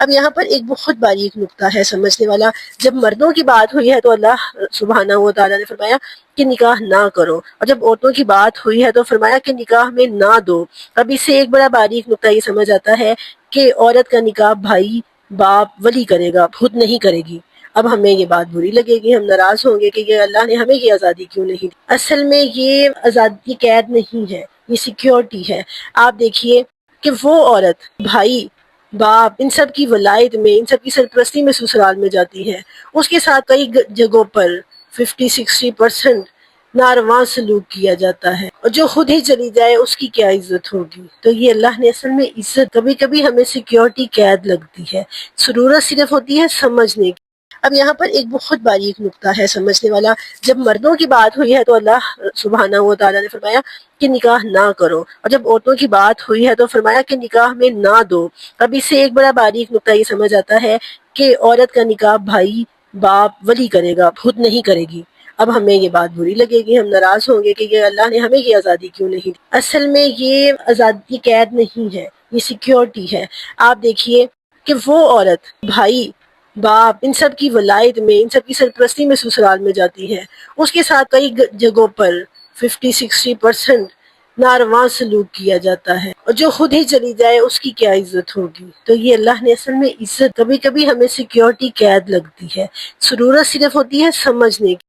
اب یہاں پر ایک بہت باریک نقطہ ہے سمجھنے والا. جب مردوں کی بات ہوئی ہے تو اللہ سبحانہ و تعالیٰ نے فرمایا کہ نکاح نہ کرو، اور جب عورتوں کی بات ہوئی ہے تو فرمایا کہ نکاح میں نہ دو. اب اس سے ایک بڑا باریک نقطہ یہ سمجھ آتا ہے کہ عورت کا نکاح بھائی باپ ولی کرے گا، خود نہیں کرے گی. اب ہمیں یہ بات بری لگے گی، ہم ناراض ہوں گے کہ یہ اللہ نے ہمیں یہ آزادی کیوں نہیں دی. اصل میں یہ آزادی قید نہیں ہے، یہ سیکیورٹی ہے. آپ دیکھیے کہ وہ عورت بھائی باپ ان سب کی ولایت میں، ان سب کی سرپرستی میں سسرال میں جاتی ہے، اس کے ساتھ کئی جگہوں پر 50-60% ناروا سلوک کیا جاتا ہے، اور جو خود ہی چلی جائے اس کی کیا عزت ہوگی. تو یہ اللہ نے اصل میں عزت، کبھی کبھی ہمیں سیکیورٹی قید لگتی ہے، ضرورت صرف ہوتی ہے سمجھنے کی. اب یہاں پر ایک بہت باریک نقطہ ہے سمجھنے والا. جب مردوں کی بات ہوئی ہے تو اللہ سبحانہ و تعالیٰ نے فرمایا کہ نکاح نہ کرو، اور جب عورتوں کی بات ہوئی ہے تو فرمایا کہ نکاح میں نہ دو. اب اس سے ایک بڑا باریک نقطہ یہ سمجھ آتا ہے کہ عورت کا نکاح بھائی باپ ولی کرے گا، خود نہیں کرے گی. اب ہمیں یہ بات بری لگے گی، ہم ناراض ہوں گے کہ یہ اللہ نے ہمیں یہ آزادی کیوں نہیں دی. اصل میں یہ آزادی قید نہیں ہے، یہ سیکیورٹی ہے. آپ دیکھیے کہ وہ عورت بھائی باپ ان سب کی ولایت میں، ان سب کی سرپرستی میں سسرال میں جاتی ہے، اس کے ساتھ کئی جگہوں پر 50-60% ناروا سلوک کیا جاتا ہے، اور جو خود ہی چلی جائے اس کی کیا عزت ہوگی. تو یہ اللہ نے اصل میں عزت، کبھی کبھی ہمیں سیکیورٹی قید لگتی ہے، ضرورت صرف ہوتی ہے سمجھنے کی.